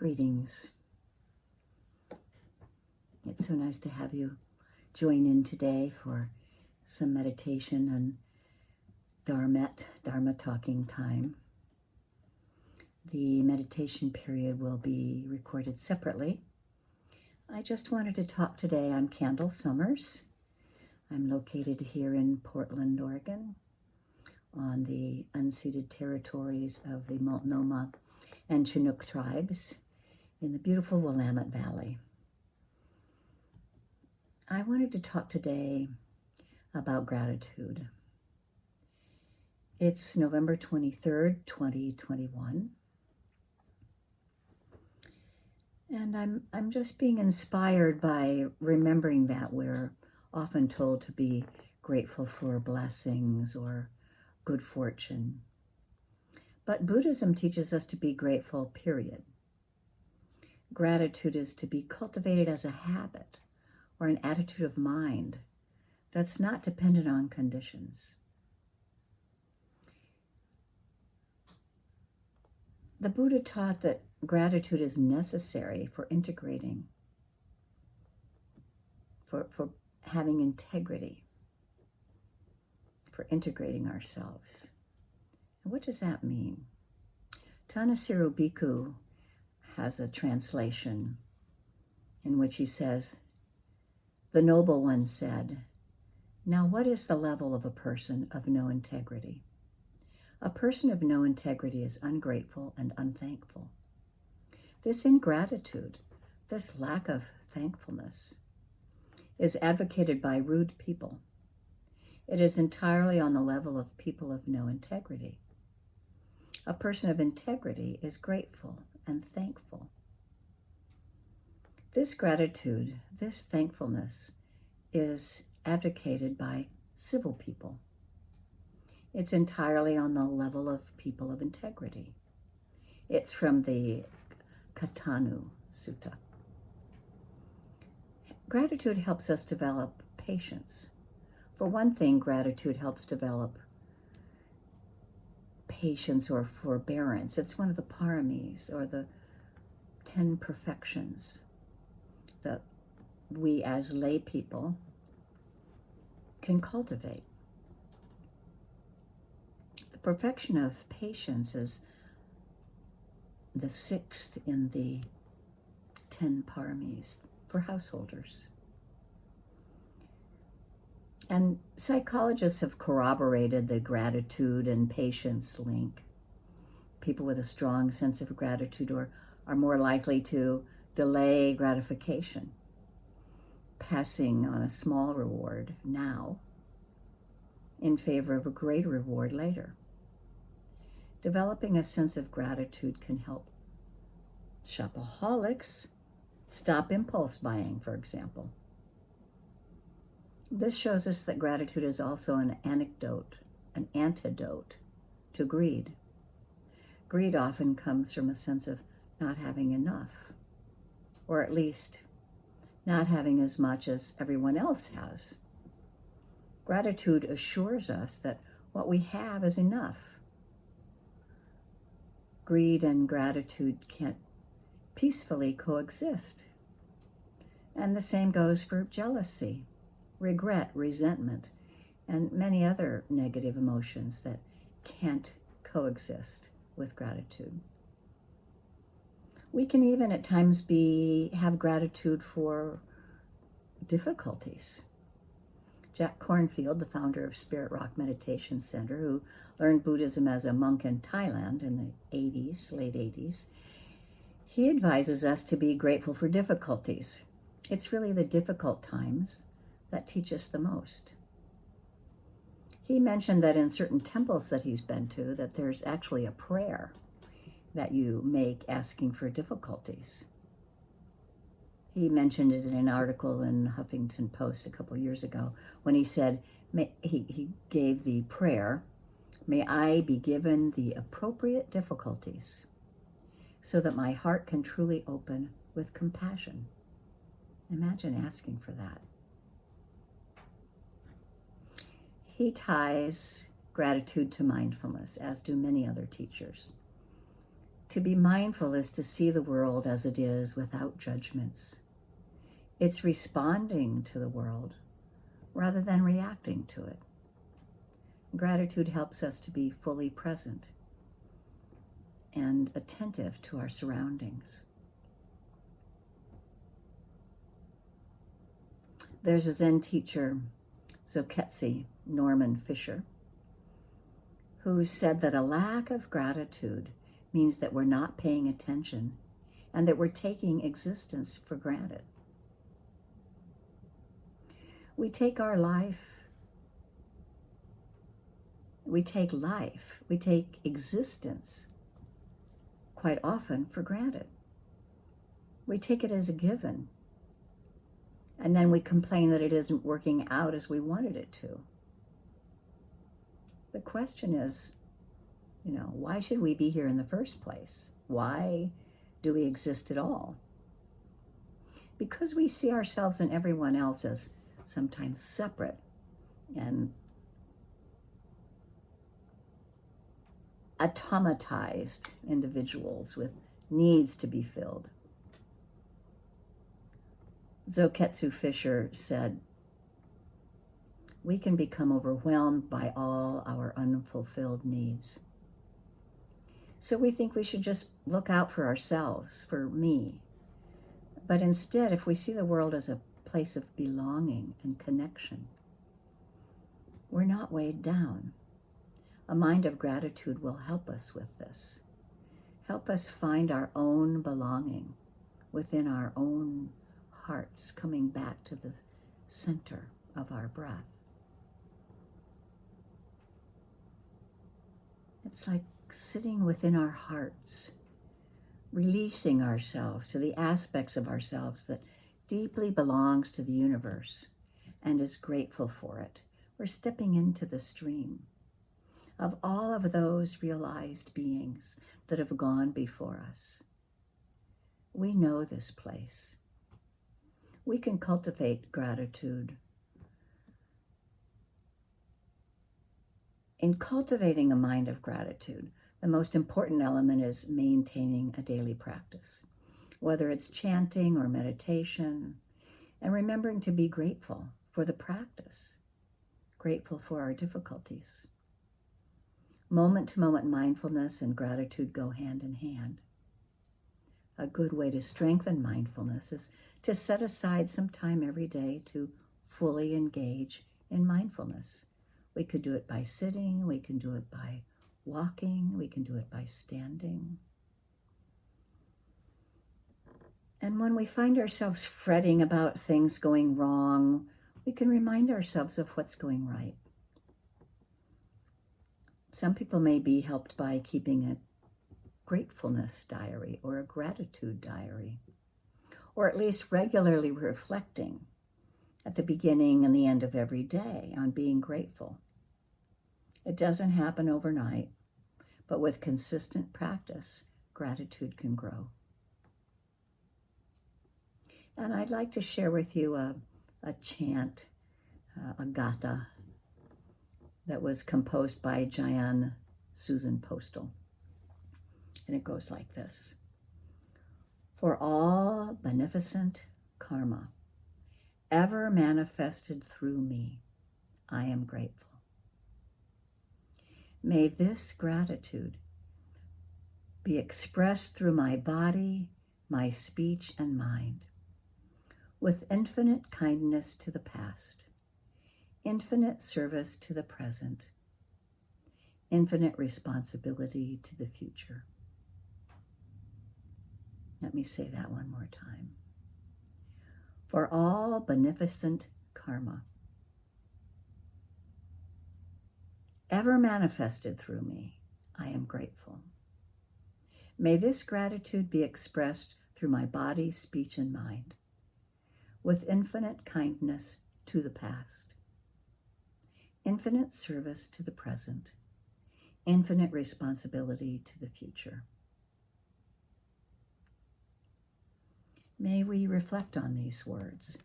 Greetings. It's so nice to have you join in today for some meditation and Dharma talking time. The meditation period will be recorded separately. I just wanted to talk today. I'm Candle Summers. I'm located here in Portland, Oregon, on the unceded territories of the Multnomah and Chinook tribes in the beautiful Willamette Valley. I wanted to talk today about gratitude. It's November 23rd, 2021. And I'm just being inspired by remembering that we're often told to be grateful for blessings or good fortune. But Buddhism teaches us to be grateful, period. Gratitude is to be cultivated as a habit or an attitude of mind that's not dependent on conditions. The Buddha taught that gratitude is necessary for integrating, for having integrity, for integrating ourselves. And what does that mean? Tanasiru Bhikkhu has a translation in which he says, "The noble one said, 'Now what is the level of a person of no integrity? A person of no integrity is ungrateful and unthankful.' This ingratitude, this lack of thankfulness, is advocated by rude people. It is entirely on the level of people of no integrity. A person of integrity is grateful and thankful. This gratitude, this thankfulness, is advocated by civil people. It's entirely on the level of people of integrity. It's from the Katanu Sutta. Gratitude helps us develop patience. For one thing, gratitude helps develop patience or forbearance. It's one of the paramis, or the 10 perfections that we as lay people can cultivate. The perfection of patience is the 6th in the 10 paramis for householders. And psychologists have corroborated the gratitude and patience link. People with a strong sense of gratitude are more likely to delay gratification, passing on a small reward now in favor of a greater reward later. Developing a sense of gratitude can help shopaholics stop impulse buying, for example. This shows us that gratitude is also an antidote to greed. Greed often comes from a sense of not having enough, or at least not having as much as everyone else has. Gratitude assures us that what we have is enough. Greed and gratitude can't peacefully coexist. And the same goes for jealousy, regret, resentment, and many other negative emotions that can't coexist with gratitude. We can even at times have gratitude for difficulties. Jack Kornfield, the founder of Spirit Rock Meditation Center, who learned Buddhism as a monk in Thailand in the late 80s, he advises us to be grateful for difficulties. It's really the difficult times that teach us the most. He mentioned that in certain temples that he's been to, that there's actually a prayer that you make asking for difficulties. He mentioned it in an article in Huffington Post a couple years ago when he said, he gave the prayer, "May I be given the appropriate difficulties so that my heart can truly open with compassion." Imagine asking for that. He ties gratitude to mindfulness, as do many other teachers. To be mindful is to see the world as it is without judgments. It's responding to the world rather than reacting to it. Gratitude helps us to be fully present and attentive to our surroundings. There's a Zen teacher, Zoketsu Norman Fisher, who said that a lack of gratitude means that we're not paying attention and that we're taking existence for granted. We take existence quite often for granted. We take it as a given, and then we complain that it isn't working out as we wanted it to. The question is, why should we be here in the first place? Why do we exist at all? Because we see ourselves and everyone else as sometimes separate and automatized individuals with needs to be filled. Zoketsu Fisher said, "We can become overwhelmed by all our unfulfilled needs. So we think we should just look out for ourselves, for me. But instead, if we see the world as a place of belonging and connection, we're not weighed down. A mind of gratitude will help us with this. Help us find our own belonging within our own hearts, coming back to the center of our breath. It's like sitting within our hearts, releasing ourselves to the aspects of ourselves that deeply belongs to the universe and is grateful for it. We're stepping into the stream of all of those realized beings that have gone before us. We know this place. We can cultivate gratitude. In cultivating a mind of gratitude, the most important element is maintaining a daily practice, whether it's chanting or meditation, and remembering to be grateful for the practice, grateful for our difficulties. Moment-to-moment mindfulness and gratitude go hand in hand. A good way to strengthen mindfulness is to set aside some time every day to fully engage in mindfulness. We could do it by sitting, we can do it by walking, we can do it by standing. And when we find ourselves fretting about things going wrong, we can remind ourselves of what's going right. Some people may be helped by keeping a gratefulness diary or a gratitude diary, or at least regularly reflecting at the beginning and the end of every day on being grateful. It doesn't happen overnight, but with consistent practice, gratitude can grow. And I'd like to share with you a chant, a gatha, that was composed by Jion Susan Postal. And it goes like this. For all beneficent karma ever manifested through me, I am grateful. May this gratitude be expressed through my body, my speech, and mind, with infinite kindness to the past, infinite service to the present, infinite responsibility to the future. Let me say that one more time. For all beneficent karma ever manifested through me, I am grateful. May this gratitude be expressed through my body, speech, and mind, with infinite kindness to the past, infinite service to the present, infinite responsibility to the future. May we reflect on these words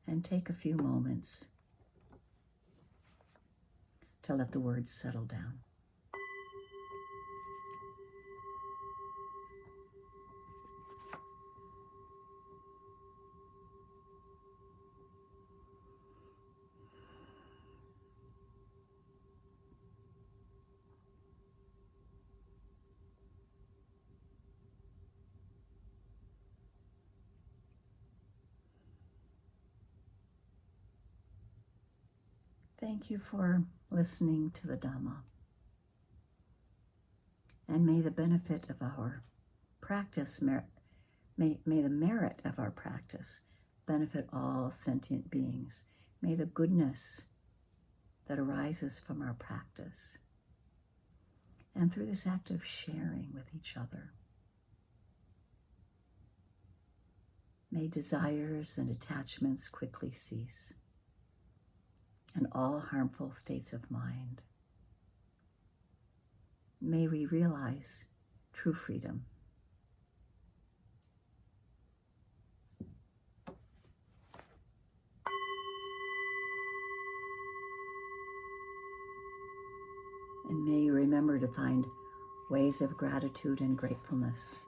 and take a few moments to let the words settle down. Thank you for listening to the Dhamma. And may the benefit of our practice, may the merit of our practice benefit all sentient beings. May the goodness that arises from our practice and through this act of sharing with each other, may desires and attachments quickly cease, and all harmful states of mind. May we realize true freedom. And may you remember to find ways of gratitude and gratefulness.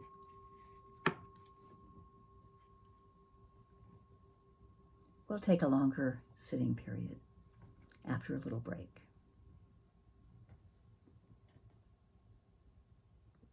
We'll take a longer sitting period after a little break.